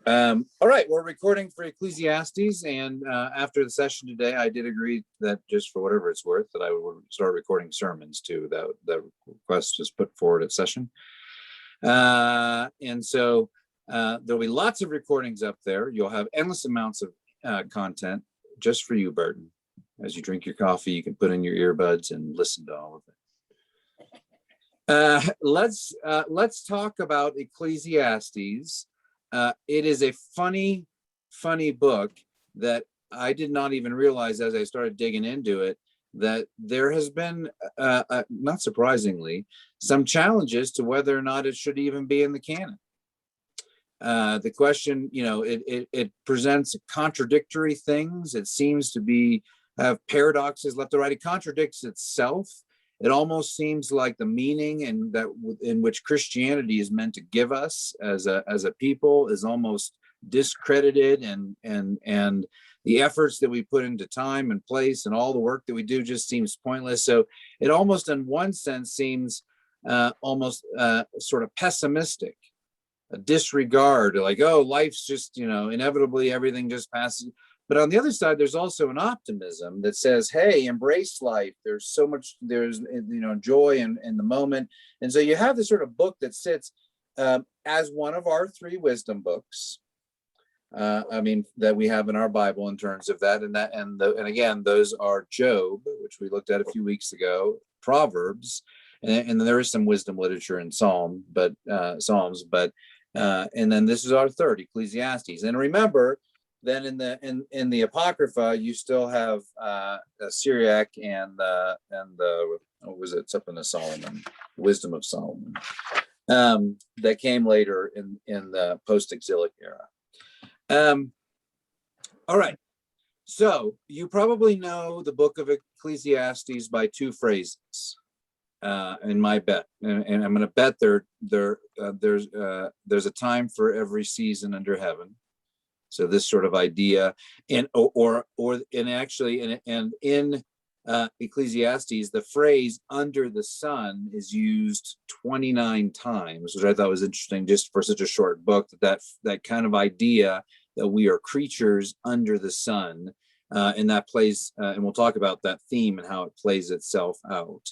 All right, we're recording for Ecclesiastes, and after the session today, I did agree that just for whatever it's worth, that I would start recording sermons too. That request was put forward at session, and so there'll be lots of recordings up there. You'll have endless amounts of content just for you, Burton. As you drink your coffee, you can put in your earbuds and listen to all of it. Let's talk about Ecclesiastes. It is a funny book that I did not even realize as I started digging into it, that there has been, not surprisingly, some challenges to whether or not it should even be in the canon. The question, it presents contradictory things. It seems to have paradoxes left to right. It contradicts itself. It almost seems like the meaning in which Christianity is meant to give us as a people is almost discredited, and the efforts that we put into time and place and all the work that we do just seems pointless. So it almost, in one sense, seems almost sort of pessimistic, a disregard, like, oh, life's just, inevitably everything just passes. But on the other side, there's also an optimism that says, hey, embrace life. There's so much, joy in the moment. And so you have this sort of book that sits as one of our three wisdom books. That we have in our Bible in terms of that. And again, those are Job, which we looked at a few weeks ago, Proverbs, and there is some wisdom literature in Psalms, but and then this is our third, Ecclesiastes. And remember, then in the Apocrypha, you still have Syriac and the what was it? Something of Solomon, Wisdom of Solomon, that came later in the post-exilic era. All right, so you probably know the Book of Ecclesiastes by two phrases. In my bet, and I'm going to bet there's a time for every season under heaven. So this sort of idea, in Ecclesiastes, the phrase "under the sun" is used 29 times, which I thought was interesting, just for such a short book. That kind of idea that we are creatures under the sun, and that plays, and we'll talk about that theme and how it plays itself out.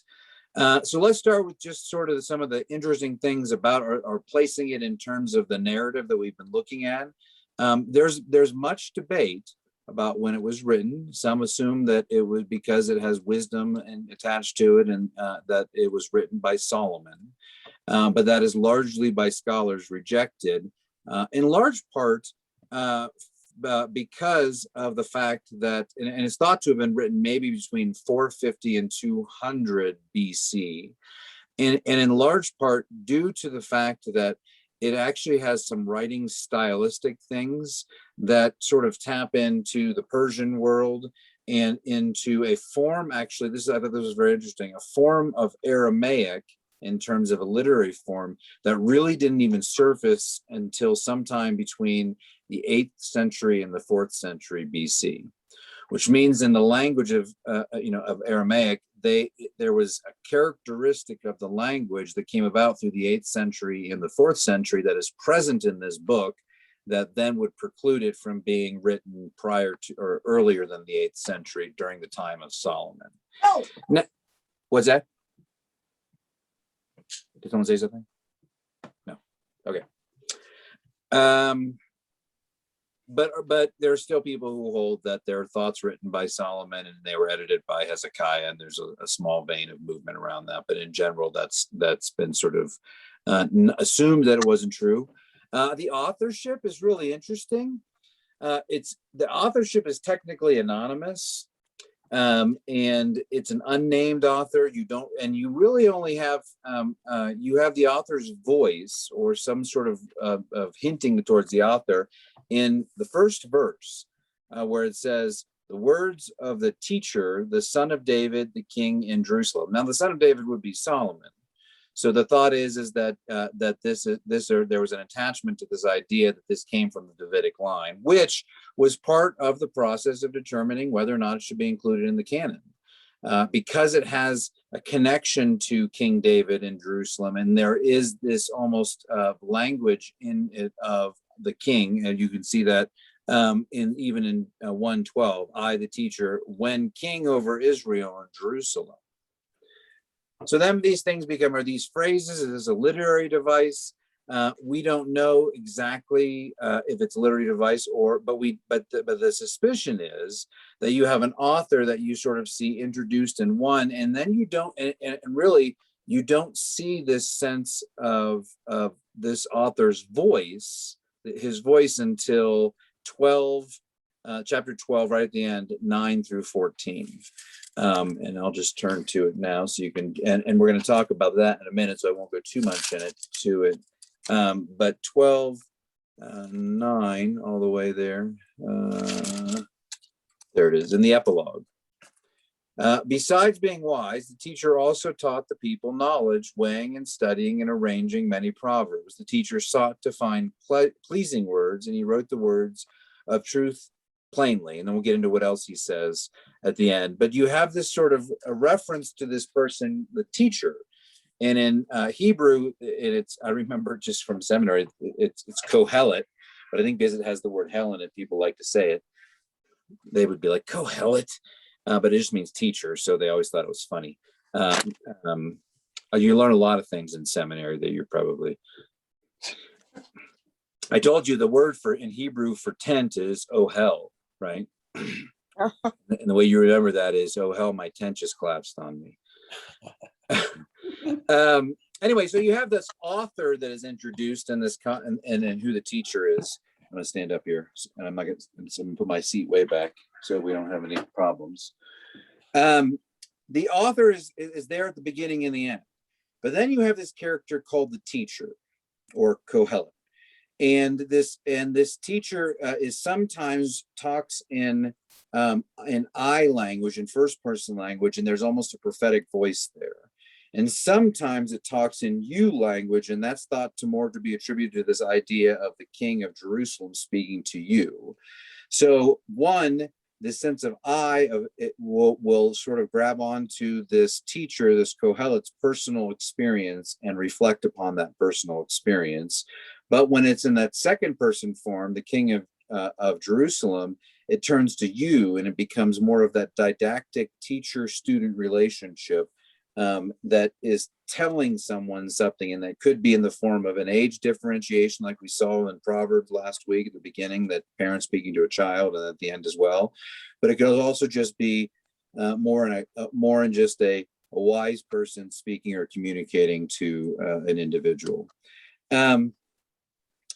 So let's start with just sort of some of the interesting things about or placing it in terms of the narrative that we've been looking at. There's much debate about when it was written. Some assume that it was because it has wisdom attached to it, and that it was written by Solomon. But that is largely by scholars rejected, in large part because of the fact that, and it's thought to have been written maybe between 450 and 200 BC, and in large part due to the fact that it actually has some writing stylistic things that sort of tap into the Persian world and into a form, actually, I thought this was very interesting, a form of Aramaic in terms of a literary form that really didn't even surface until sometime between the 8th century and the 4th century BC, which means in the language of Aramaic, there was a characteristic of the language that came about through the 8th century and the 4th century that is present in this book, that then would preclude it from being written prior to or earlier than the 8th century during the time of Solomon. Oh, now, what's that? Did someone say something? No. Okay. But there are still people who hold that there are thoughts written by Solomon and they were edited by Hezekiah, and there's a small vein of movement around that. But in general, that's been sort of assumed that it wasn't true. The authorship is really interesting. The authorship is technically anonymous, and it's an unnamed author. You really only have you have the author's voice or some sort of hinting towards the author in the first verse, where it says, "The words of the teacher, the son of David, the king in Jerusalem." Now, the son of David would be Solomon. So the thought is that there was an attachment to this idea that this came from the Davidic line, which was part of the process of determining whether or not it should be included in the canon, because it has a connection to King David in Jerusalem, and there is this almost language in it of the king, and you can see that in 1:12, I, the teacher, when king over Israel and Jerusalem. So then these things are these phrases. It is a literary device. We don't know exactly if it's a literary device but the suspicion is that you have an author that you sort of see introduced in one, and then you don't, and really you don't see this sense of this author's voice, his voice, until chapter 12, right at the end, 9 through 14. And I'll just turn to it now so you can, and we're going to talk about that in a minute, so I won't go too much to it. But 12, 9, all the way there. There it is in the epilogue. Besides being wise, the teacher also taught the people knowledge, weighing and studying and arranging many proverbs. The teacher sought to find pleasing words, and he wrote the words of truth plainly. And then we'll get into what else he says at the end. But you have this sort of a reference to this person, the teacher. And in Hebrew, I remember just from seminary, it's Kohelet, but I think because it has the word hell in it, people like to say it. They would be like, Kohelet, but it just means teacher. So they always thought it was funny. You learn a lot of things in seminary that you're probably... I told you the word in Hebrew for tent is ohel, right? And the way you remember that is, oh hell, my tent just collapsed on me. Anyway, so you have this author that is introduced in this, and who the teacher is. I'm going to stand up here, and I'm going to put my seat way back so we don't have any problems. The author is there at the beginning and the end, but then you have this character called the teacher, or Kohelet. And this teacher is sometimes talks in I language, in first person language, and there's almost a prophetic voice there. And sometimes it talks in you language, and that's thought to be attributed to this idea of the king of Jerusalem speaking to you. So the sense of I of it will sort of grab onto this teacher, this Kohelet's personal experience, and reflect upon that personal experience. But when it's in that second person form, the king of Jerusalem, it turns to you, and it becomes more of that didactic teacher-student relationship that is telling someone something, and that could be in the form of an age differentiation, like we saw in Proverbs last week at the beginning, that parents speaking to a child, and at the end as well. But it could also just be more in just a wise person speaking or communicating to an individual.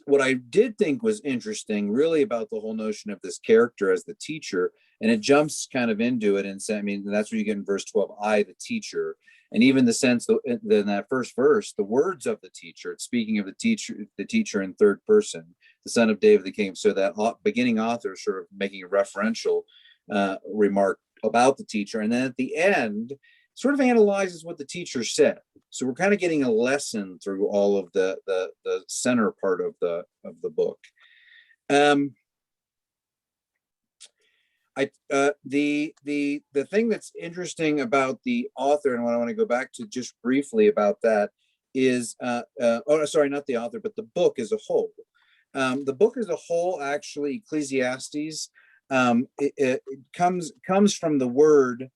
What I did think was interesting really about the whole notion of this character as the teacher, and it jumps kind of into it and that's where you get in verse 12, I, the teacher. And even the sense that in that first verse, the words of the teacher, it's speaking of the teacher in third person, the son of David the king. So that beginning author sort of making a referential remark about the teacher. And then at the end, sort of analyzes what the teacher said. So we're kind of getting a lesson through all of the center part of the book. The thing that's interesting about the author, and what I want to go back to just briefly about that, is not the author, but the book as a whole. The book as a whole, actually, Ecclesiastes, it comes from the word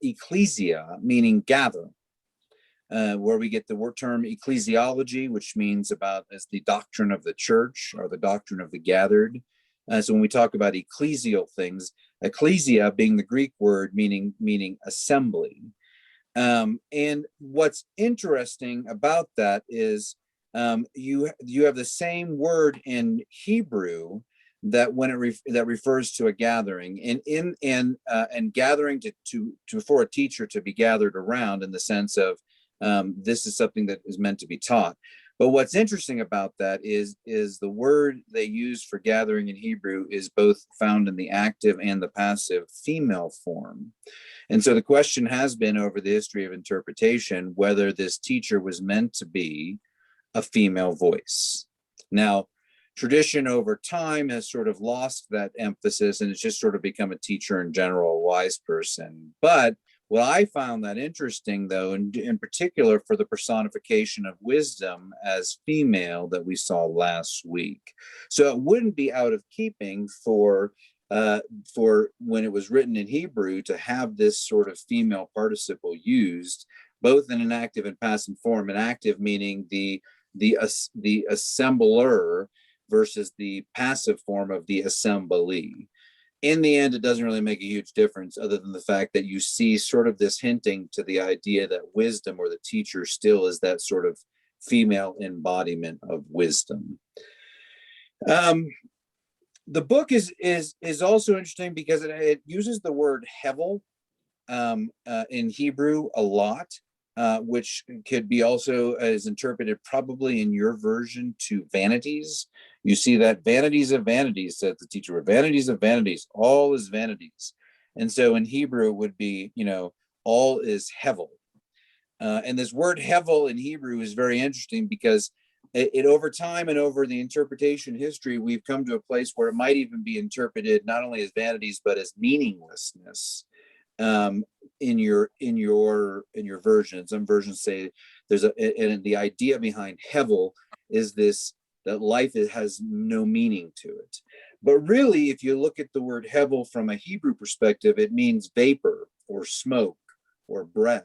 ecclesia, meaning gather, where we get the word term ecclesiology, which means as the doctrine of the church, or the doctrine of the gathered. So when we talk about ecclesial things, ecclesia being the Greek word meaning assembly. And what's interesting about that is you have the same word in Hebrew that that refers to a gathering, and gathering to for a teacher to be gathered around, in the sense of this is something that is meant to be taught. But what's interesting about that is the word they use for gathering in Hebrew is both found in the active and the passive female form. And so the question has been over the history of interpretation whether this teacher was meant to be a female voice. Now, tradition over time has sort of lost that emphasis, and it's just sort of become a teacher in general, a wise person. But What I found that interesting, though, and in particular for the personification of wisdom as female that we saw last week. So it wouldn't be out of keeping for when it was written in Hebrew to have this sort of female participle used both in an active and passive form. An active meaning the assembler versus the passive form of the assembly. In the end, it doesn't really make a huge difference other than the fact that you see sort of this hinting to the idea that wisdom or the teacher still is that sort of female embodiment of wisdom. The book is also interesting because it uses the word hevel in Hebrew a lot, which could be also as interpreted probably in your version to vanities. You see that vanities of vanities, said the teacher, vanities of vanities, all is vanities. And so in Hebrew it would be, all is hevel. And this word hevel in Hebrew is very interesting because it over time and over the interpretation history, we've come to a place where it might even be interpreted not only as vanities, but as meaninglessness. In your version. Some versions say and the idea behind hevel is this, that life has no meaning to it. But really, if you look at the word hevel from a Hebrew perspective, it means vapor or smoke or breath,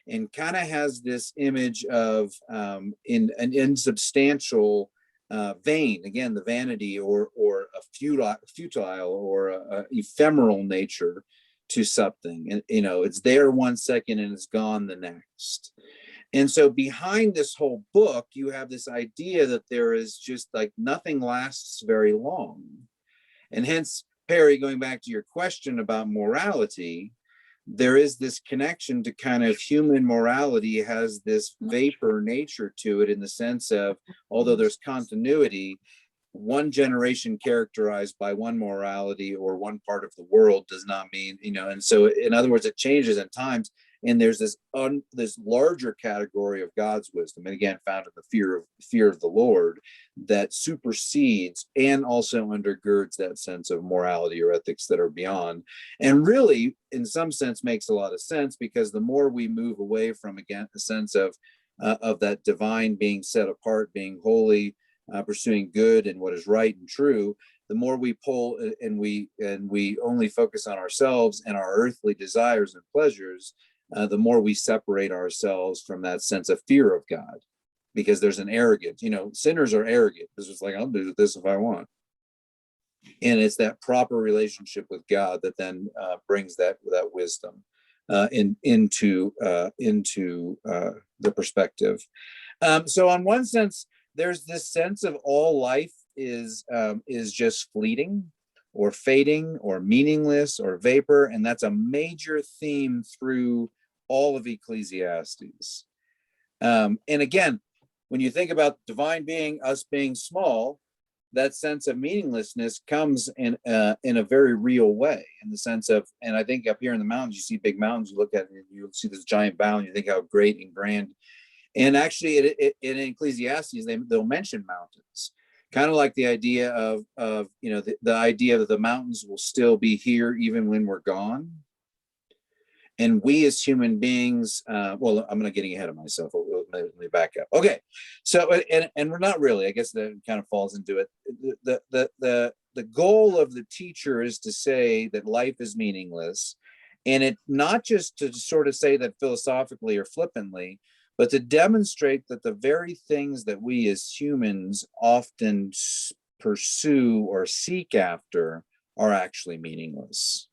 and kind of has this image of in an insubstantial vain, again, the vanity or a futile or a ephemeral nature to something. And it's there 1 second and it's gone the next. And so behind this whole book, you have this idea that there is just like nothing lasts very long. And hence, Perry, going back to your question about morality, there is this connection to kind of human morality has this vapor nature to it, in the sense of, although there's continuity, one generation characterized by one morality or one part of the world does not mean, and so in other words, it changes at times. And there's this larger category of God's wisdom, and again found in the fear of the Lord, that supersedes and also undergirds that sense of morality or ethics that are beyond, and really in some sense makes a lot of sense, because the more we move away from, again, the sense of that divine being set apart, being holy, pursuing good and what is right and true, the more we pull and we only focus on ourselves and our earthly desires and pleasures, the more we separate ourselves from that sense of fear of God, because there's an arrogance. Sinners are arrogant. It's just like, I'll do this if I want. And it's that proper relationship with God that then brings that wisdom into the perspective. So on one sense, there's this sense of all life is just fleeting or fading or meaningless or vapor, and that's a major theme through all of Ecclesiastes. And again, when you think about divine being, us being small, that sense of meaninglessness comes in a very real way, in the sense of, and I think up here in the mountains, you see big mountains, you look at it and you see this giant bound, you think how great and grand. And actually, in Ecclesiastes, they'll mention mountains, kind of like the idea of the idea that the mountains will still be here even when we're gone. And we as human beings, well, I'm not getting ahead of myself. Let me back up. Okay, so and we're not really. I guess that kind of falls into it. The goal of the teacher is to say that life is meaningless, and it not just to sort of say that philosophically or flippantly, but to demonstrate that the very things that we as humans often pursue or seek after are actually meaningless.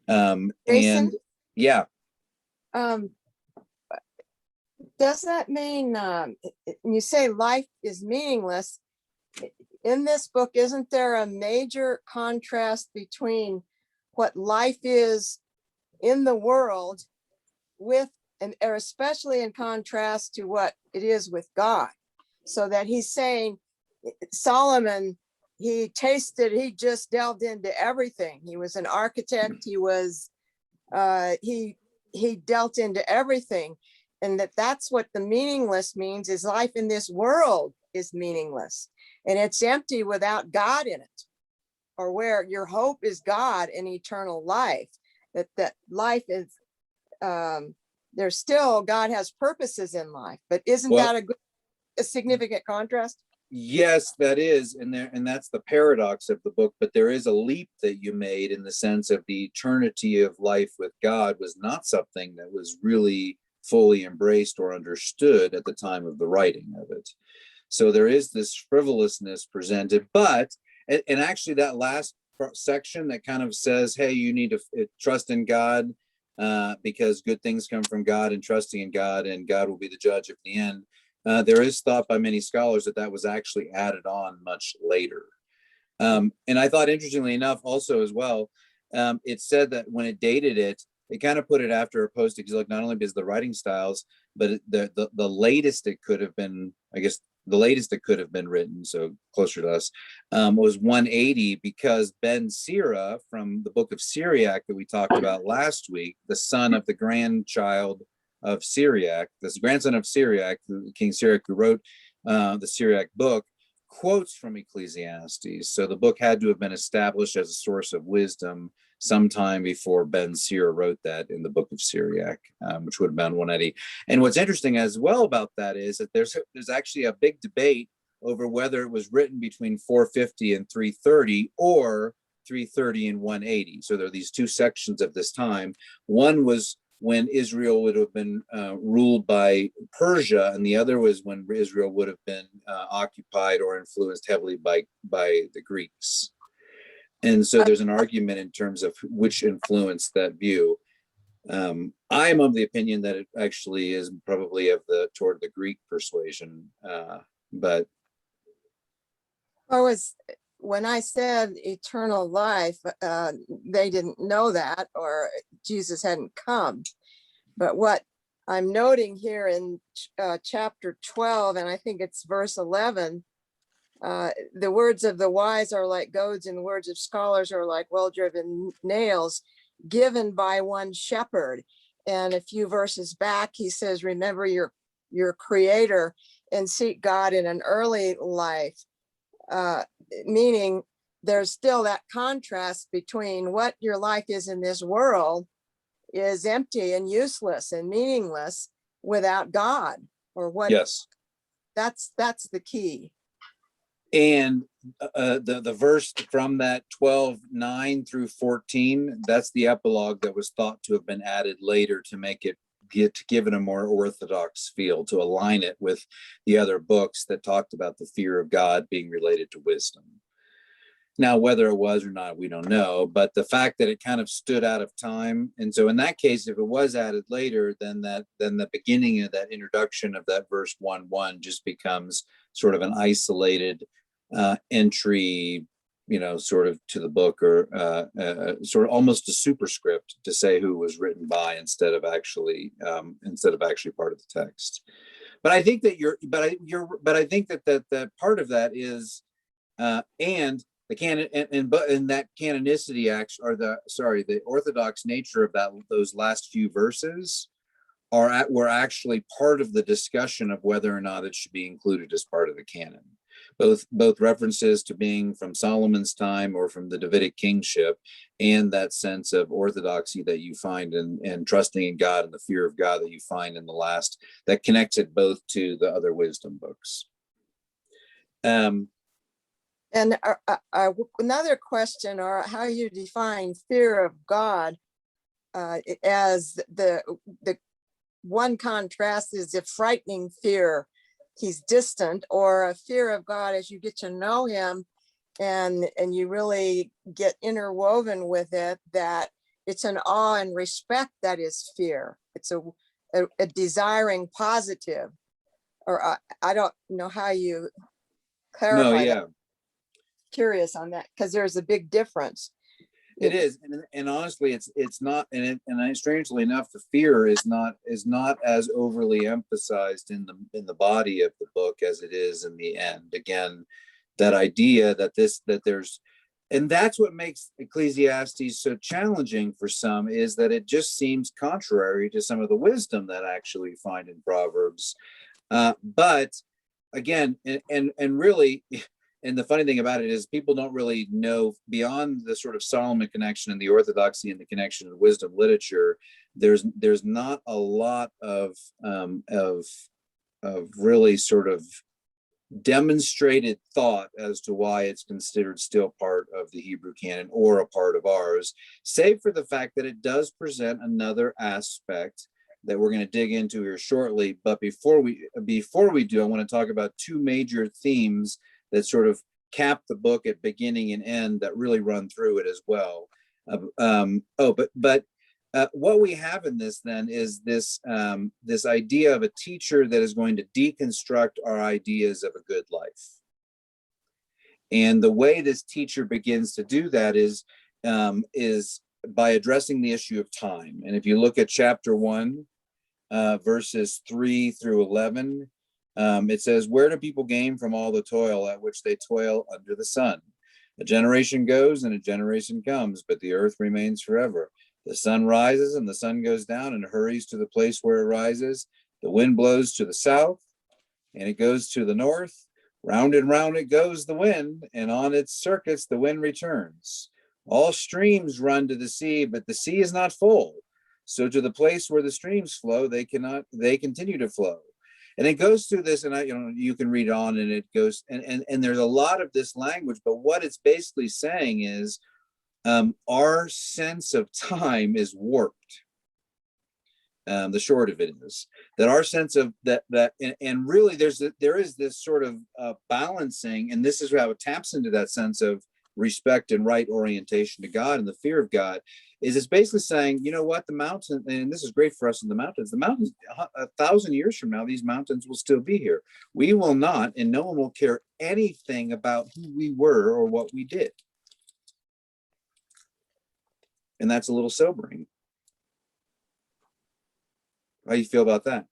Jason? And yeah. Does that mean, you say life is meaningless, in this book, isn't there a major contrast between what life is in the world with, or especially in contrast to what it is with God? So that he's saying, Solomon, he just delved into everything. He was an architect. He was, he dealt into everything. And that's what the meaningless means, is life in this world is meaningless. And it's empty without God in it, or where your hope is God and eternal life, that life is there's still, God has purposes in life, but isn't Well, that a significant contrast? yes, that is, and that's the paradox of the book. But there is a leap that you made in the sense of the eternity of life with God was not something that was really fully embraced or understood at the time of the writing of it. So there is this frivolousness presented, but and actually that last section that kind of says, hey, you need to trust in God because good things come from God, and trusting in God, and God will be the judge at the end. There is thought by many scholars that that was actually added on much later. And I thought, interestingly enough, also as well, it said that when it dated it, it kind of put it after a post, because like not only because the writing styles, but the latest it could have been, I guess, the latest it could have been written, so closer to us, was 180, because Ben Sira from the Book of Syriac that we talked about last week, the son of the grandchild of Syriac, this grandson of Syriac, King Syriac, who wrote the Syriac book, quotes from Ecclesiastes. So the book had to have been established as a source of wisdom sometime before Ben Sira wrote that in the Book of Syriac, which would have been 180. And what's interesting as well about that is that there's actually a big debate over whether it was written between 450 and 330 or 330 and 180. So there are these two sections of this time. One was when Israel would have been ruled by Persia, and the other was when Israel would have been occupied or influenced heavily by the Greeks. And so there's an argument in terms of which influenced that view. I am of the opinion that it actually is probably toward the Greek persuasion, but When I said eternal life, they didn't know that, or Jesus hadn't come. But what I'm noting here in chapter 12, and I think it's verse 11, the words of the wise are like goads, and the words of scholars are like well-driven nails, given by one shepherd. And a few verses back, he says, remember your creator and seek God in an early life. Meaning there's still that contrast between what your life is in this world is empty and useless and meaningless without God, or what. yes. That's the key. And the verse from that 12:9 through 14, that's the epilogue that was thought to have been added later to make it give it a more orthodox feel, to align it with the other books that talked about the fear of God being related to wisdom. Now, whether it was or not, we don't know, but the fact that it kind of stood out of time. And so in that case, if it was added later, then the beginning of that introduction of that verse 1:1 just becomes sort of an isolated entry, sort of to the book, or sort of almost a superscript to say who was written by, instead of actually part of the text. But I think that I think that part of that is and the canon and that canonicity the orthodox nature of those last few verses were actually part of the discussion of whether or not it should be included as part of the canon. Both references to being from Solomon's time or from the Davidic kingship, and that sense of orthodoxy that you find in trusting in God and the fear of God that you find in the last, that connects it both to the other wisdom books. And another question, or how you define fear of God, as the one contrast is a frightening fear. He's distant, or a fear of God as you get to know him and you really get interwoven with it, that it's an awe and respect that is fear. It's a desiring positive, or I don't know how you clarify that. Curious on that, because there's a big difference. It is, and honestly, it's not, and strangely enough, the fear is not as overly emphasized in the body of the book as it is in the end. Again, that idea that there's, and that's what makes Ecclesiastes so challenging for some, is that it just seems contrary to some of the wisdom that I actually find in Proverbs. But again, and really, and the funny thing about it is people don't really know beyond the sort of Solomon connection and the orthodoxy and the connection of wisdom literature. There's not a lot of really sort of demonstrated thought as to why it's considered still part of the Hebrew canon or a part of ours, save for the fact that it does present another aspect that we're going to dig into here shortly. But before we do, I want to talk about two major themes that sort of cap the book at beginning and end that really run through it as well. What we have in this then is this this idea of a teacher that is going to deconstruct our ideas of a good life. And the way this teacher begins to do that is by addressing the issue of time. And if you look at chapter 1, verses 3 through 11, it says, "Where do people gain from all the toil at which they toil under the sun? A generation goes and a generation comes, but the earth remains forever. The sun rises and the sun goes down and hurries to the place where it rises. The wind blows to the south and it goes to the north. Round and round it goes the wind, and on its circuits the wind returns. All streams run to the sea, but the sea is not full. So to the place where the streams flow, they continue to flow." And it goes through this, and you can read on, and it goes, and there's a lot of this language, but what it's basically saying is our sense of time is warped. The short of it is that our sense of that and really there is this sort of balancing, and this is how it taps into that sense of respect and right orientation to God and the fear of God. Is it's basically saying, you know what, the mountain, and this is great for us in the mountains, 1,000 years from now, these mountains will still be here. We will not, and no one will care anything about who we were or what we did. And that's a little sobering. How do you feel about that?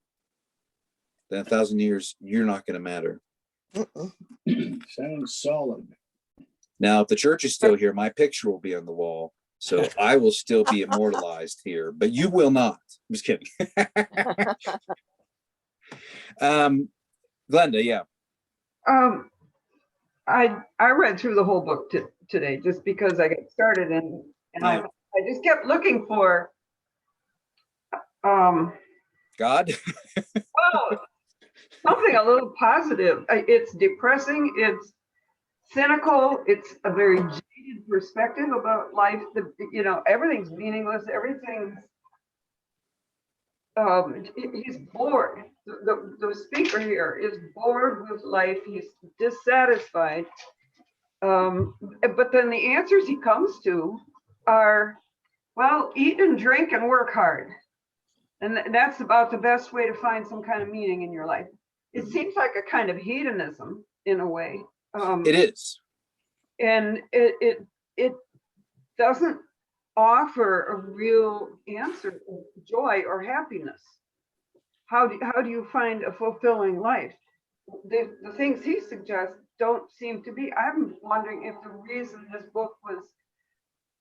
That 1,000 years, you're not going to matter. Sounds solid. Now, if the church is still here, my picture will be on the wall. So I will still be immortalized here, but you will not. I'm just kidding. Glenda, yeah. I read through the whole book today just because I got started and I just kept looking for God. well, something a little positive. It's depressing. It's cynical. It's a very jaded perspective about life. Everything's meaningless. Everything's he's bored. The speaker here is bored with life. He's dissatisfied. But then the answers he comes to are, well, eat and drink and work hard. And that's about the best way to find some kind of meaning in your life. It seems like a kind of hedonism in a way. It is. And it doesn't offer a real answer of joy or happiness. How do you find a fulfilling life? The things he suggests don't seem to be. I'm wondering if the reason this book was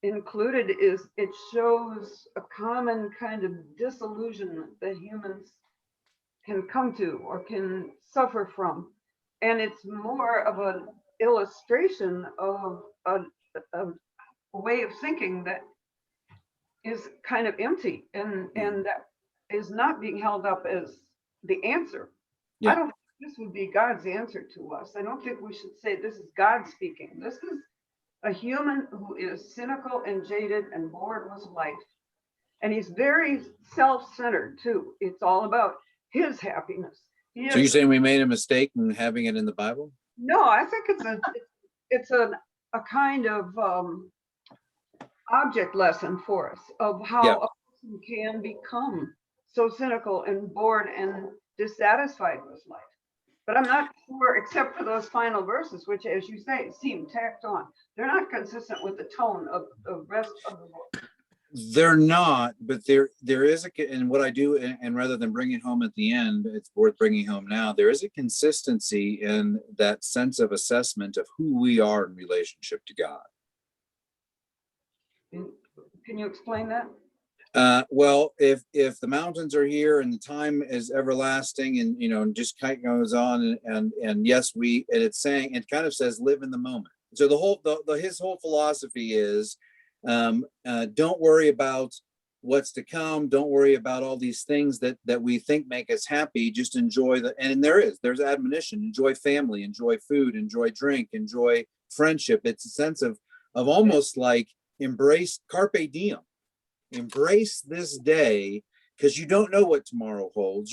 included is it shows a common kind of disillusionment that humans can come to or can suffer from. And it's more of an illustration of a way of thinking that is kind of empty and that is not being held up as the answer. Yeah. I don't think this would be God's answer to us. I don't think we should say this is God speaking. This is a human who is cynical and jaded and bored with life. And he's very self-centered too. It's all about his happiness. So you're saying we made a mistake in having it in the Bible? No, I think it's a kind of object lesson for us of how a person can become so cynical and bored and dissatisfied with life. But I'm not sure, except for those final verses, which, as you say, seem tacked on. They're not consistent with the tone of the rest of the book. They're not, but there is and what I do, and rather than bring it home at the end, it's worth bringing home now. There is a consistency in that sense of assessment of who we are in relationship to God. Can you explain that? Well, if the mountains are here and the time is everlasting, and and just kind of goes on, and yes, and it's saying, it kind of says live in the moment. So his whole philosophy is, don't worry about what's to come. Don't worry about all these things that we think make us happy. Just enjoy and there's admonition. Enjoy family, enjoy food, enjoy drink, enjoy friendship. It's a sense of almost like embrace carpe diem. Embrace this day, because you don't know what tomorrow holds.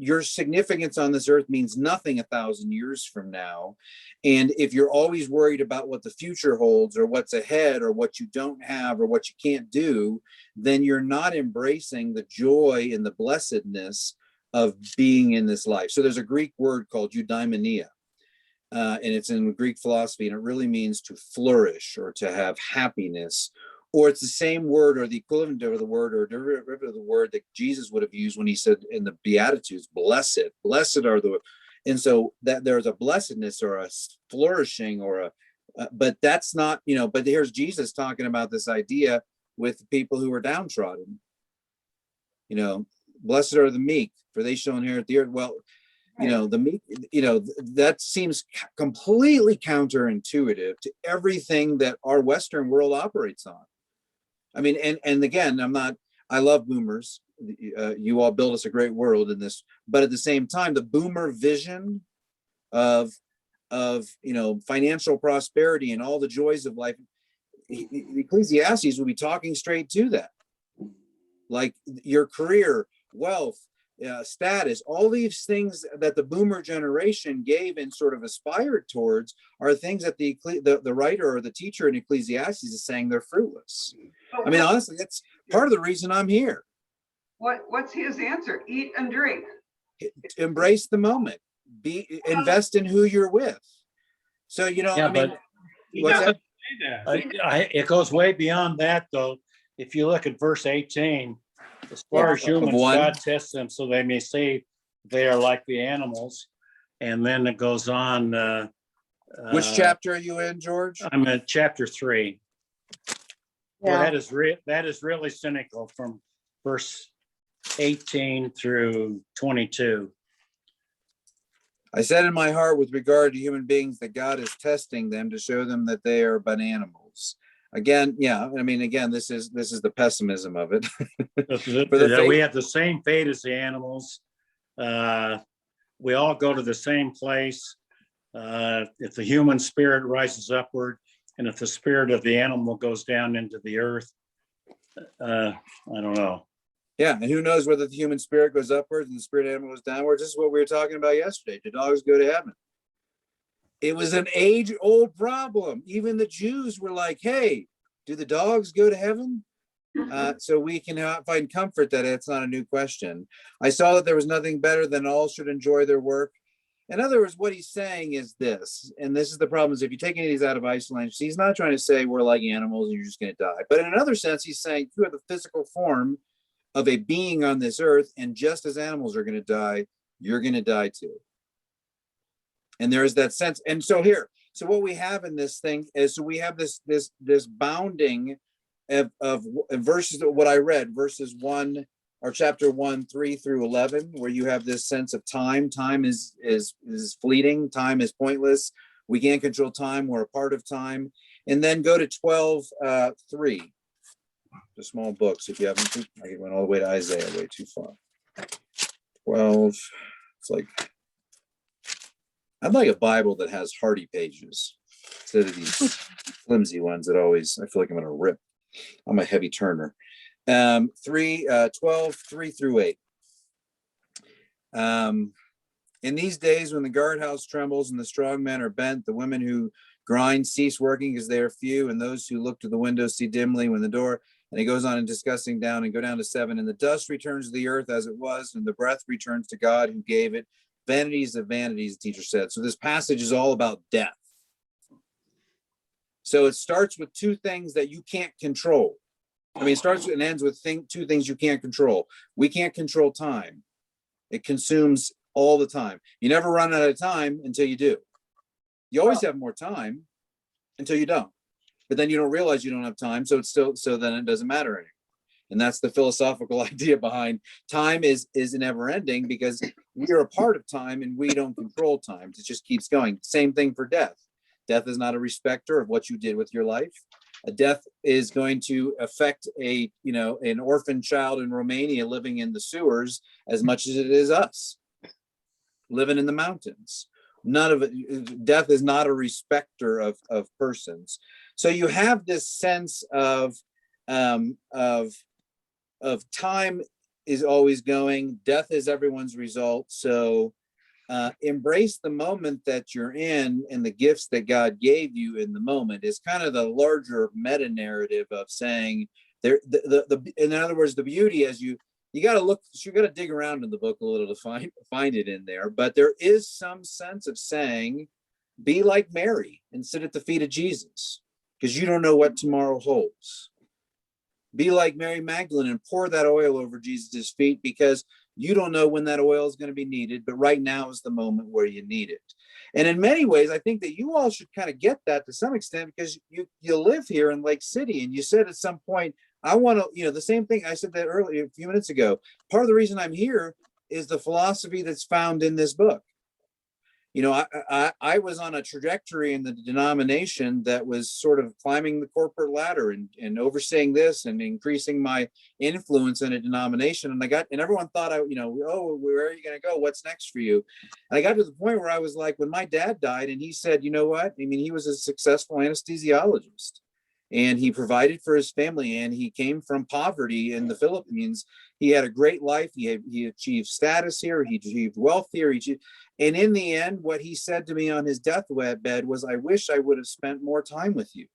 Your significance on this earth means nothing 1,000 years from now. And if you're always worried about what the future holds, or what's ahead, or what you don't have, or what you can't do, then you're not embracing the joy and the blessedness of being in this life. So there's a Greek word called Eudaimonia, and it's in Greek philosophy, and it really means to flourish or to have happiness. Or it's the same word, or the equivalent of the word, or derivative of the word that Jesus would have used when he said in the Beatitudes, blessed are the, and so that there's a blessedness or a flourishing or but that's not, but here's Jesus talking about this idea with people who are downtrodden. Blessed are the meek, for they shall inherit the earth. Well, the meek, that seems completely counterintuitive to everything that our Western world operates on. I mean, and again, I love boomers. You all build us a great world in this, but at the same time, the boomer vision of financial prosperity and all the joys of life, Ecclesiastes will be talking straight to that. Like your career, wealth, status, all these things that the boomer generation gave and sort of aspired towards are things that the writer or the teacher in Ecclesiastes is saying they're fruitless. I mean, honestly, that's part of the reason I'm here. What's his answer? Eat and drink. Embrace the moment. Invest in who you're with. So, I mean, what's that? It goes way beyond that, though. If you look at verse 18, as far as humans, God tests them so they may say they are like the animals. And then it goes on. Which chapter are you in, George? I'm in chapter 3. Yeah. Well, that is really cynical from verse 18 through 22. I said in my heart with regard to human beings that God is testing them to show them that they are but animals. Again, yeah. I mean, again, this is the pessimism of it. We have the same fate as the animals. We all go to the same place. If the human spirit rises upward, and if the spirit of the animal goes down into the earth, I don't know. Yeah, and who knows whether the human spirit goes upwards and the spirit animal goes downwards. This is what we were talking about yesterday. Do dogs go to heaven? It was an age-old problem. Even the Jews were like, hey, do the dogs go to heaven? So we can find comfort that it's not a new question. I saw that there was nothing better than all should enjoy their work. In other words, what he's saying is this, and this is the problem, is if you take any of these out of isolation, he's not trying to say we're like animals and you're just going to die. But in another sense, he's saying you have the physical form of a being on this earth, and just as animals are going to die, you're going to die too. And there is that sense. And so what we have in this thing is, so we have this bounding of verses, what I read, verses 1 or chapter 1, 3 through 11, where you have this sense of time. Time is fleeting. Time is pointless. We can't control time. We're a part of time. And then go to 12, 3. The small books, if you haven't, I went all the way to Isaiah, way too far. 12, it's like, I'd like a Bible that has hardy pages instead of these flimsy ones that always, I feel like I'm gonna rip. I'm a heavy turner. 12, 3 through 8. In these days when the guardhouse trembles and the strong men are bent, the women who grind cease working because they are few, and those who look to the windows see dimly when the door, and he goes on and discussing down and go down to 7, and the dust returns to the earth as it was, and the breath returns to God who gave it. Vanities of vanities, the teacher said. So this passage is all about death. So it starts with two things that you can't control. I mean, it starts and ends with two things you can't control. We can't control time. It consumes all the time. You never run out of time until you do. You always have more time until you don't. But then you don't realize you don't have time. So then it doesn't matter anymore. And that's the philosophical idea behind time is never ending, because we are a part of time and we don't control time. It just keeps going. Same thing for death. Death is not a respecter of what you did with your life. A death is going to affect an orphan child in Romania living in the sewers as much as it is us living in the mountains. None of it. Death is not a respecter of persons. So you have this sense of time is always going. Death is everyone's result. So embrace the moment that you're in and the gifts that God gave you in the moment is kind of the larger meta narrative of saying there. In other words, the beauty as you got to look, you got to dig around in the book a little to find it in there. But there is some sense of saying, be like Mary and sit at the feet of Jesus, because you don't know what tomorrow holds. Be like Mary Magdalene and pour that oil over Jesus' feet, because you don't know when that oil is going to be needed, but right now is the moment where you need it. And in many ways, I think that you all should kind of get that to some extent, because you live here in Lake City, and you said at some point, I want to, the same thing I said that earlier a few minutes ago. Part of the reason I'm here is the philosophy that's found in this book. I was on a trajectory in the denomination that was sort of climbing the corporate ladder and overseeing this and increasing my influence in a denomination. And everyone thought oh, where are you going to go? What's next for you? And I got to the point where I was like, when my dad died, and he said, you know what? I mean, he was a successful anesthesiologist, and he provided for his family, and he came from poverty in the Philippines. He had a great life. He achieved status here. He achieved wealth here. And in the end, what he said to me on his deathbed was, I wish I would have spent more time with you.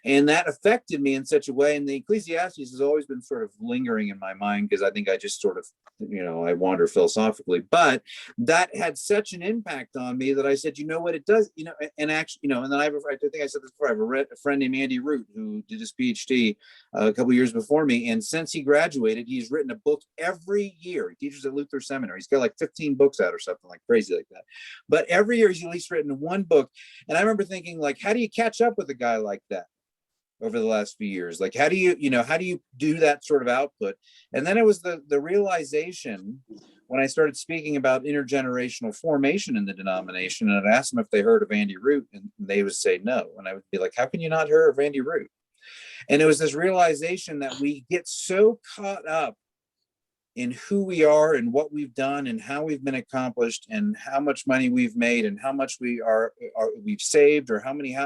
And that affected me in such a way. And the Ecclesiastes has always been sort of lingering in my mind, because I think I just sort of, I wander philosophically. But that had such an impact on me that I said, you know what, it does, and actually, and then I think I said this before, I have a friend named Andy Root who did his PhD a couple years before me. And since he graduated, he's written a book every year. He teaches at Luther Seminary. He's got like 15 books out or something like crazy like that. But every year he's at least written one book. And I remember thinking, like, how do you catch up with a guy like that over the last few years? Like, how do you do that sort of output? And then it was the realization when I started speaking about intergenerational formation in the denomination, and I'd ask them if they heard of Andy Root, and they would say no. And I would be like, how can you not hear of Andy Root? And it was this realization that we get so caught up in who we are and what we've done and how we've been accomplished and how much money we've made and how much we've saved, or how many,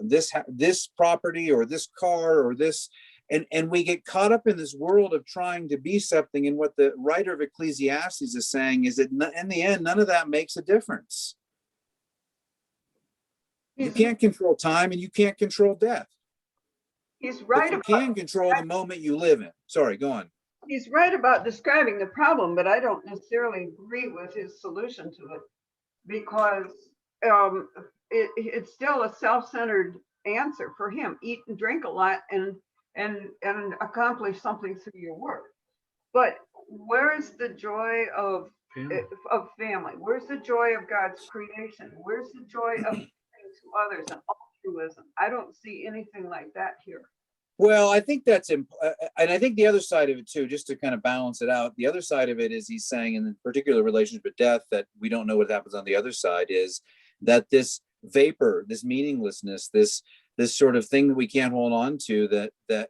this property or this car or this, and we get caught up in this world of trying to be something. And what the writer of Ecclesiastes is saying is that in the end, none of that makes a difference. You can't control time, and you can't control death. He's right. But you can control the moment you live in. Sorry, go on. He's right about describing the problem, but I don't necessarily agree with his solution to it, because it's still a self-centered answer for him. Eat and drink a lot and accomplish something through your work. But where's the joy of family? Where's the joy of God's creation? Where's the joy of giving to others and altruism? I don't see anything like that here. Well, I think that's, and I think the other side of it too, just to kind of balance it out, the other side of it is he's saying, in particular relationship with death, that we don't know what happens on the other side, is that this vapor, this meaninglessness, this sort of thing that we can't hold on to, that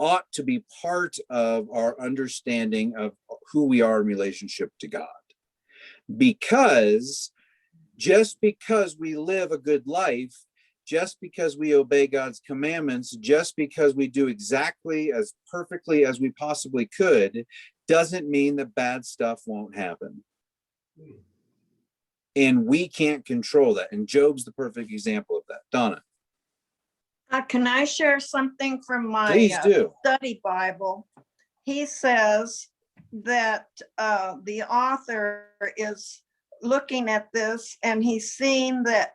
ought to be part of our understanding of who we are in relationship to God. Because just because we live a good life, just because we obey God's commandments, just because we do exactly as perfectly as we possibly could, doesn't mean that bad stuff won't happen. And we can't control that. And Job's the perfect example of that. Donna. Can I share something from my study Bible? He says that the author is looking at this, and he's seeing that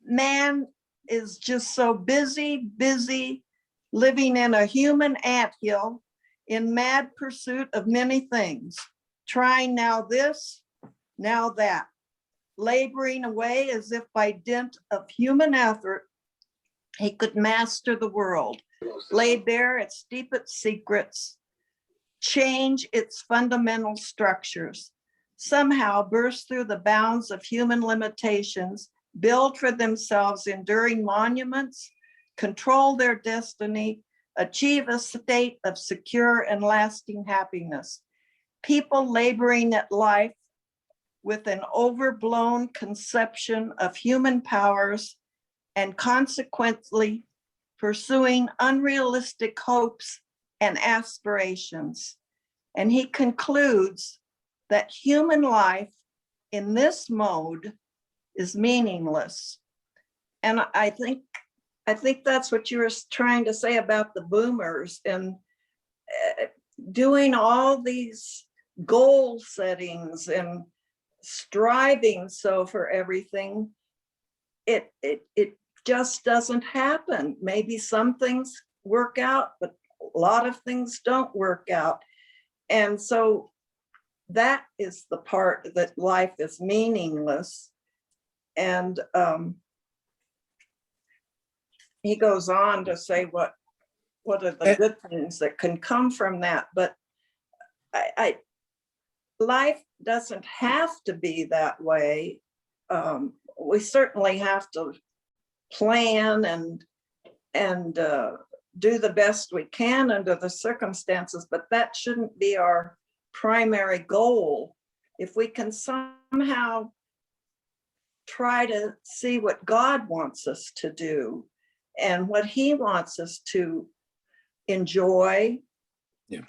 man is just so busy living in a human anthill in mad pursuit of many things, trying now this, now that. laboring away as if by dint of human effort, he could master the world, lay bare its deepest secrets, change its fundamental structures, somehow burst through the bounds of human limitations, build for themselves enduring monuments, control their destiny, achieve a state of secure and lasting happiness. People laboring at life with an overblown conception of human powers and consequently pursuing unrealistic hopes and aspirations. And he concludes that human life in this mode is meaningless. And I think that's what you were trying to say about the boomers and doing all these goal settings and striving so for everything. It just doesn't happen. Maybe some things work out, but a lot of things don't work out. And so that is the part that life is meaningless. And he goes on to say what are the good things that can come from that. But life doesn't have to be that way. We certainly have to plan and do the best we can under the circumstances, but that shouldn't be our primary goal. If we can somehow try to see what God wants us to do and what he wants us to enjoy,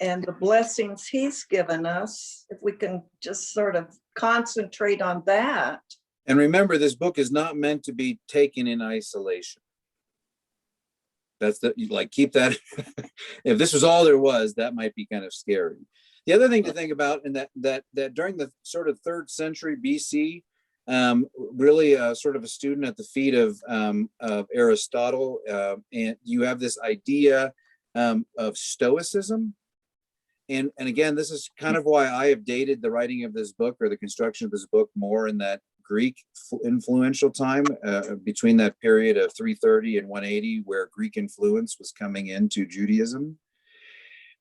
and the blessings he's given us, if we can just sort of concentrate on that. And remember, this book is not meant to be taken in isolation. That's keep that. If this was all there was, that might be kind of scary. The other thing to think about, and that during the sort of 3rd century BC, really sort of a student at the feet of Aristotle, and you have this idea of Stoicism. And again, this is kind of why I have dated the writing of this book or the construction of this book more in that Greek influential time between that period of 330 and 180, where Greek influence was coming into Judaism.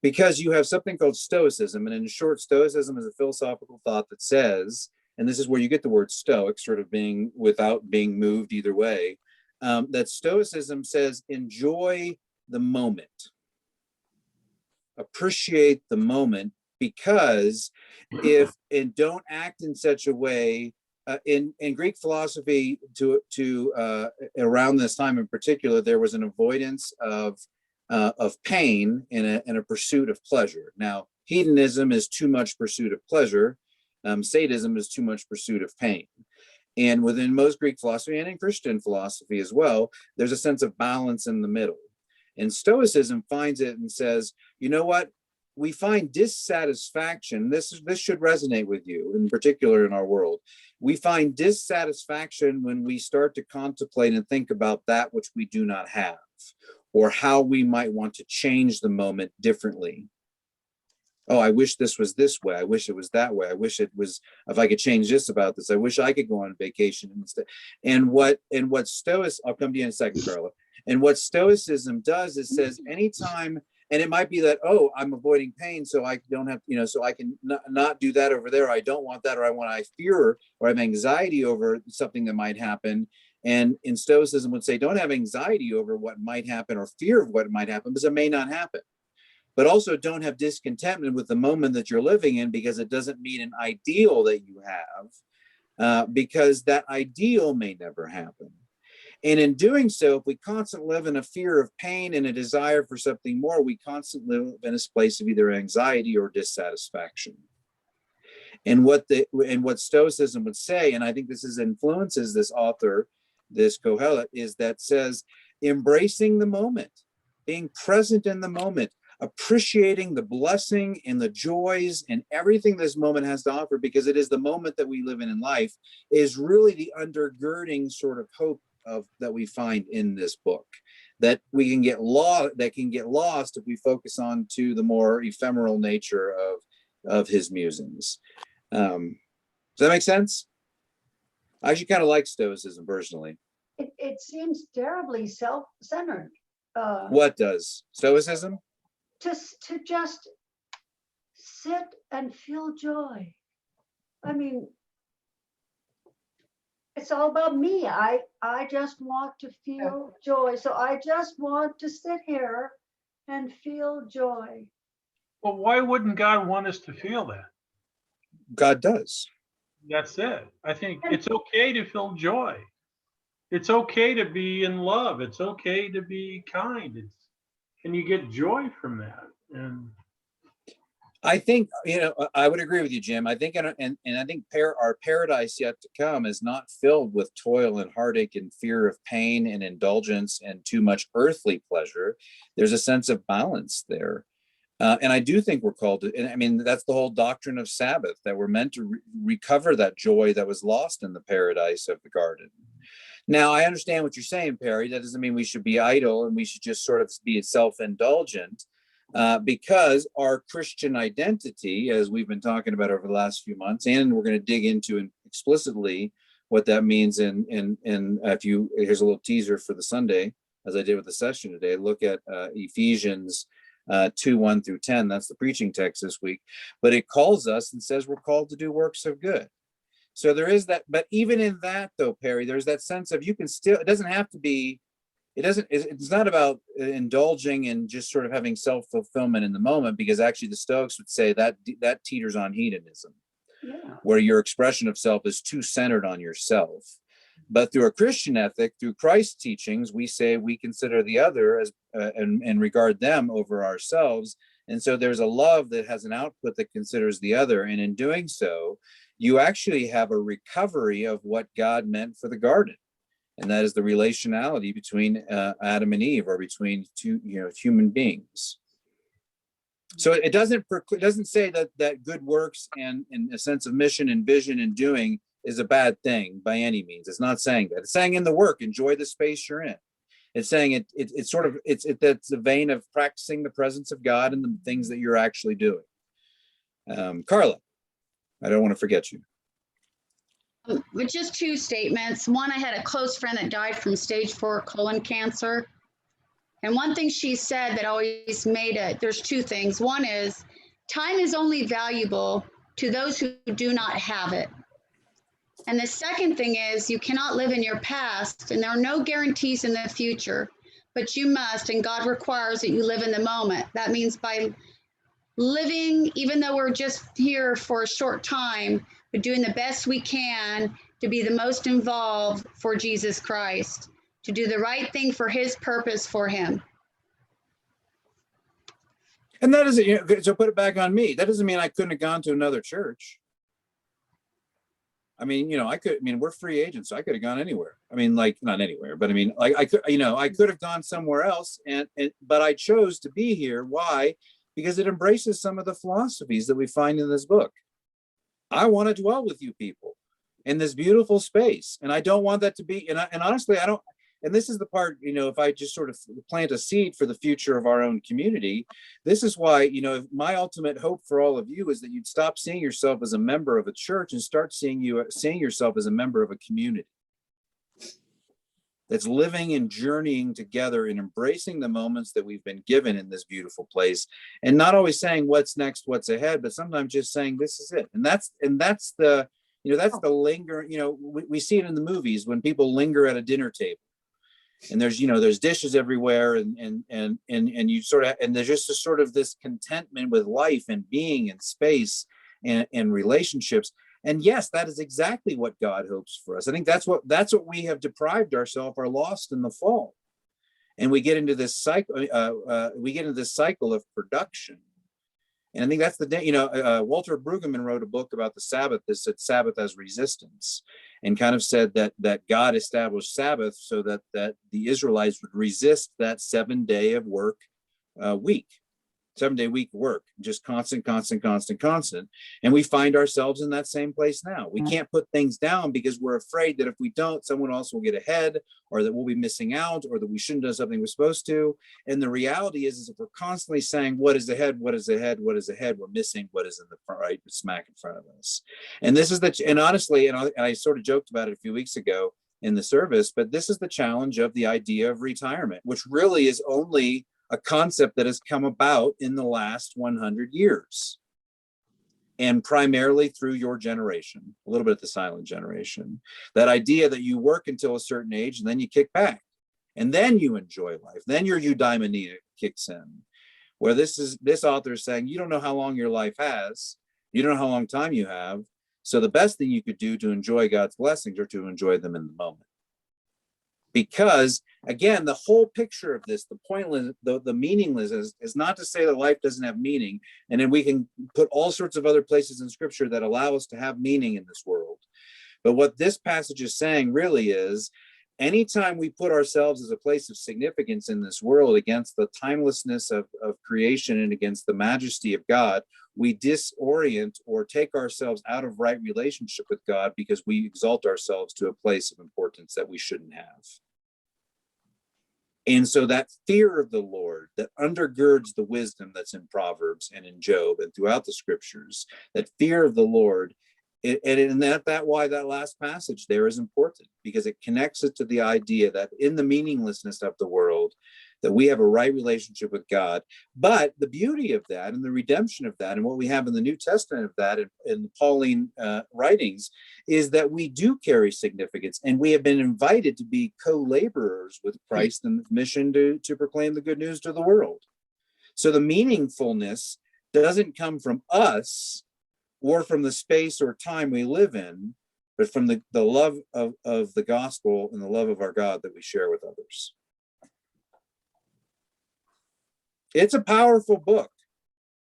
Because you have something called Stoicism, and in short, Stoicism is a philosophical thought that says, and this is where you get the word stoic, sort of being without being moved either way, that Stoicism says, enjoy the moment. Appreciate the moment, because and don't act in such a way in Greek philosophy to around this time in particular, there was an avoidance of pain and a pursuit of pleasure. Now, hedonism is too much pursuit of pleasure. Sadism is too much pursuit of pain. And within most Greek philosophy and in Christian philosophy as well, there's a sense of balance in the middle. And Stoicism finds it and says, you know what? We find dissatisfaction. This should resonate with you, in particular in our world. We find dissatisfaction when we start to contemplate and think about that which we do not have, or how we might want to change the moment differently. Oh, I wish this was this way. I wish it was that way. I wish it was, if I could change this about this. I wish I could go on vacation instead. And what Stoicism, I'll come to you in a second, Carla. And what Stoicism does is says anytime, and it might be that, oh, I'm avoiding pain, so I don't have, so I can not do that over there. I don't want that, or I fear or I have anxiety over something that might happen. And in Stoicism would say, don't have anxiety over what might happen or fear of what might happen, because it may not happen. But also don't have discontentment with the moment that you're living in, because it doesn't meet an ideal that you have, because that ideal may never happen. And in doing so, if we constantly live in a fear of pain and a desire for something more, we constantly live in a place of either anxiety or dissatisfaction. And what Stoicism would say, and I think this influences this author, this Kohelet, is that says embracing the moment, being present in the moment, appreciating the blessing and the joys and everything this moment has to offer, because it is the moment that we live in life, is really the undergirding sort of hope that we find in this book, that we can get lost if we focus on to the more ephemeral nature of his musings. Does that make sense? I actually kind of like Stoicism personally. It seems terribly self-centered. What does Stoicism? To just sit and feel joy. I mean, it's all about me. I just want to feel joy. So I just want to sit here and feel joy. Well, why wouldn't God want us to feel that? God does. That's it. I think it's okay to feel joy. It's okay to be in love. It's okay to be kind. And you get joy from that. And I think, I would agree with you, Jim. I think, and I think our paradise yet to come is not filled with toil and heartache and fear of pain and indulgence and too much earthly pleasure. There's a sense of balance there. And I do think we're called to, and I mean, that's the whole doctrine of Sabbath, that we're meant to recover that joy that was lost in the paradise of the garden. Now, I understand what you're saying, Perry. That doesn't mean we should be idle and we should just sort of be self-indulgent, because our Christian identity, as we've been talking about over the last few months, and we're going to dig into explicitly what that means here's a little teaser for the Sunday, as I did with the session today, look at Ephesians 2:1-10. That's the preaching text this week. But it calls us and says we're called to do works of good. So there is that. But even in that, though, Perry, there's that sense of you can still, it doesn't have to be, it's not about indulging and just sort of having self-fulfillment in the moment, because actually the Stoics would say that teeters on hedonism, where your expression of self is too centered on yourself. But through a Christian ethic, through Christ's teachings, we say we consider the other as and regard them over ourselves. And so there's a love that has an output that considers the other. And in doing so, you actually have a recovery of what God meant for the garden. And that is the relationality between Adam and Eve, or between two, human beings. So it doesn't say that good works and a sense of mission and vision and doing is a bad thing by any means. It's not saying that. It's saying in the work, enjoy the space you're in. It's saying that's the vein of practicing the presence of God and the things that you're actually doing. Carla, I don't want to forget you. With just two statements. One, I had a close friend that died from stage 4 colon cancer. And one thing she said that always there's two things. One is, time is only valuable to those who do not have it. And the second thing is, you cannot live in your past, and there are no guarantees in the future, but you must, and God requires that you live in the moment. That means by living, even though we're just here for a short time, but doing the best we can to be the most involved for Jesus Christ, to do the right thing for his purpose for him. And that doesn't, so put it back on me. That doesn't mean I couldn't have gone to another church. I mean, we're free agents, so I could have gone anywhere. I mean, like, not anywhere, but I mean, like, I could have gone somewhere else, but I chose to be here. Why? Because it embraces some of the philosophies that we find in this book. I want to dwell with you people in this beautiful space, and I don't want that to be, and honestly, I don't, and this is the part, if I just sort of plant a seed for the future of our own community, this is why, my ultimate hope for all of you is that you'd stop seeing yourself as a member of a church and start seeing yourself as a member of a community that's living and journeying together and embracing the moments that we've been given in this beautiful place, and not always saying what's next, what's ahead, but sometimes just saying this is it. And that's the linger, we see it in the movies when people linger at a dinner table. And there's dishes everywhere, and you sort of, and there's just a sort of this contentment with life and being and space and relationships. And yes, that is exactly what God hopes for us. I think that's what we have deprived ourselves, are lost in the fall, and we get into this cycle. Cycle of production. And I think that's the day. Walter Brueggemann wrote a book about the Sabbath that said Sabbath as resistance, and kind of said that God established Sabbath so that the Israelites would resist that 7-day of work week. 7-day week work, just constant. And we find ourselves in that same place now. We can't put things down because we're afraid that if we don't, someone else will get ahead, or that we'll be missing out, or that we shouldn't do something we're supposed to. And the reality is if we're constantly saying, what is ahead, what is ahead, what is ahead, we're missing what is in the front, right smack in front of us. And this is and honestly, and I sort of joked about it a few weeks ago in the service, but this is the challenge of the idea of retirement, which really is only a concept that has come about in the last 100 years, and primarily through your generation, a little bit of the silent generation. That idea that you work until a certain age and then you kick back, and then you enjoy life. Then your eudaimonia kicks in, where this author is saying, you don't know how long your life has, you don't know how long time you have. So the best thing you could do to enjoy God's blessings are to enjoy them in the moment. Because again, the whole picture of this, the pointless, the meaningless is not to say that life doesn't have meaning. And then we can put all sorts of other places in scripture that allow us to have meaning in this world. But what this passage is saying really is, anytime we put ourselves as a place of significance in this world against the timelessness of creation and against the majesty of God, we disorient or take ourselves out of right relationship with God because we exalt ourselves to a place of importance that we shouldn't have. And so that fear of the Lord that undergirds the wisdom that's in Proverbs and in Job and throughout the scriptures, that fear of the Lord, and that why that last passage there is important, because it connects it to the idea that in the meaninglessness of the world, that we have a right relationship with God. But the beauty of that and the redemption of that and what we have in the New Testament of that in the Pauline writings is that we do carry significance, and we have been invited to be co-laborers with Christ in the mission to proclaim the good news to the world. So the meaningfulness doesn't come from us or from the space or time we live in, but from the love of the gospel and the love of our God that we share with others. It's a powerful book.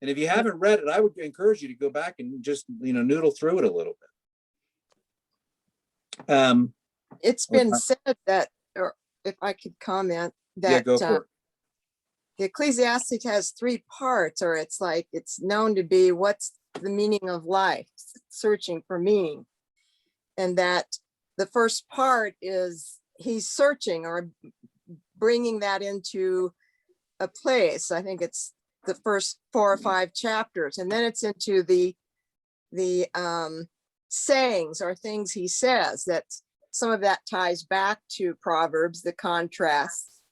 And if you haven't read it, I would encourage you to go back and just, noodle through it a little bit. It's been said that, or if I could comment, that go for it. The Ecclesiastes has 3 parts, or it's known to be what's the meaning of life, searching for meaning. And that the first part is he's searching or bringing that into a place. I think it's the first 4 or 5 chapters, and then it's into the sayings or things he says. That some of that ties back to Proverbs, the contrasts,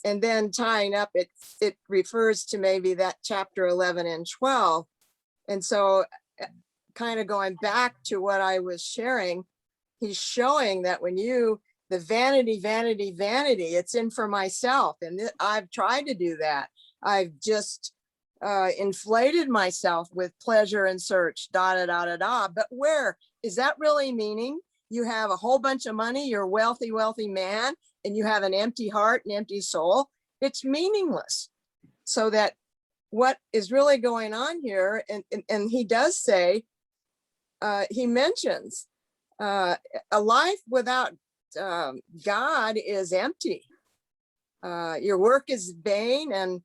and then tying up it refers to maybe that chapter 11 and 12. And so kind of going back to what I was sharing, he's showing that when the vanity, it's in for myself. And I've tried to do that. I've just inflated myself with pleasure and search, But where is that really meaning? You have a whole bunch of money, you're a wealthy man, and you have an empty heart and empty soul. It's meaningless. So that what is really going on here, and he does say, he mentions a life without God is empty. Your work is vain, and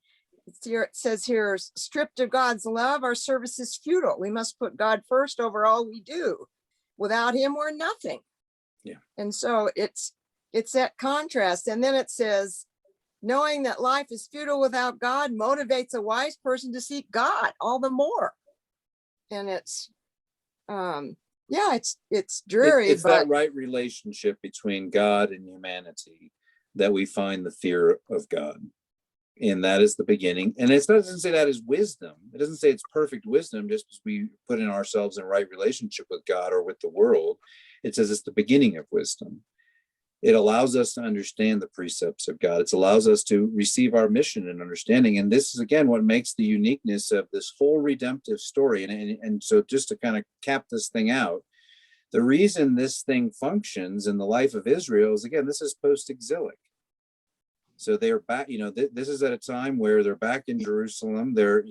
it says here, stripped of God's love, our service is futile. We must put God first over all we do. Without him, we're nothing. Yeah. And so it's that contrast. And then it says, knowing that life is futile without God motivates a wise person to seek God all the more. And it's dreary. It's that right relationship between God and humanity that we find the fear of God. And that is the beginning. And it doesn't say that is wisdom. It doesn't say it's perfect wisdom just because we put in ourselves in right relationship with God or with the world. It says it's the beginning of wisdom. It allows us to understand the precepts of God. It allows us to receive our mission and understanding. And this is, again, what makes the uniqueness of this whole redemptive story. And so just to kind of cap this thing out, the reason this thing functions in the life of Israel is, again, this is post-exilic. So they're back, this is at a time where they're back in Jerusalem. They're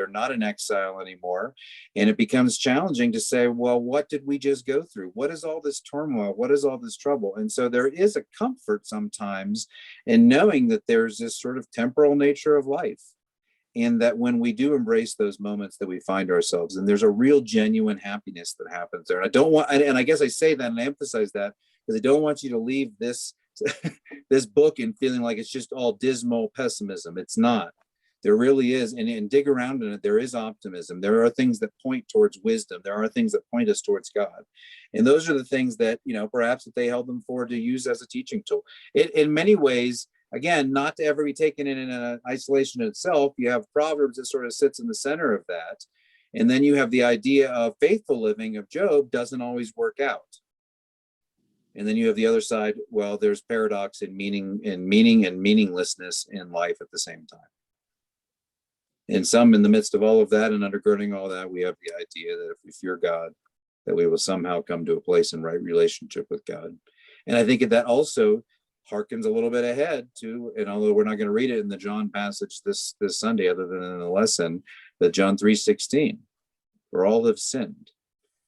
not in exile anymore. And it becomes challenging to say, well, what did we just go through? What is all this turmoil? What is all this trouble? And so there is a comfort sometimes in knowing that there's this sort of temporal nature of life. And that when we do embrace those moments that we find ourselves, and there's a real genuine happiness that happens there. And I don't want, and I guess I say that and I emphasize that because I don't want you to leave this this book and feeling like it's just all dismal pessimism. It's not. There really is, and dig around in it, there is optimism. There are things that point towards wisdom. There are things that point us towards God. And those are the things that, perhaps that they held them for to use as a teaching tool. In many ways, again, not to ever be taken in an isolation in itself. You have Proverbs that sort of sits in the center of that. And then you have the idea of faithful living of Job doesn't always work out. And then you have the other side. Well, there's paradox in meaning and meaninglessness in life at the same time. And some in the midst of all of that and undergirding all that, we have the idea that if we fear God, that we will somehow come to a place in right relationship with God. And I think that also harkens a little bit ahead to, and although we're not going to read it in the John passage this Sunday, other than in the lesson, that John 3:16, for all have sinned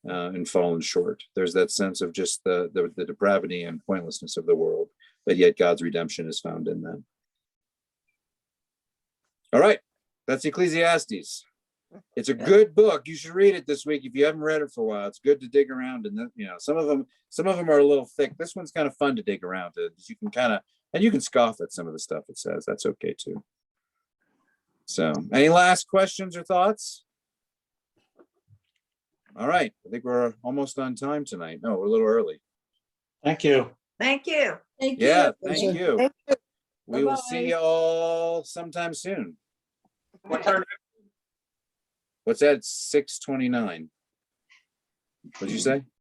and fallen short. There's that sense of just the depravity and pointlessness of the world, but yet God's redemption is found in them. All right, that's Ecclesiastes. It's a good book. You should read it this week if you haven't read it for a while. It's good to dig around, and some of them are a little thick. This one's kind of fun to dig around. You can scoff at some of the stuff it says. That's okay too. So, any last questions or thoughts? All right, I think we're almost on time tonight. No, we're a little early. Thank you. Thank you. Thank Yeah, you. thank you. Thank you. We will see you all sometime soon. What's our What's that? 6:29. What'd you say?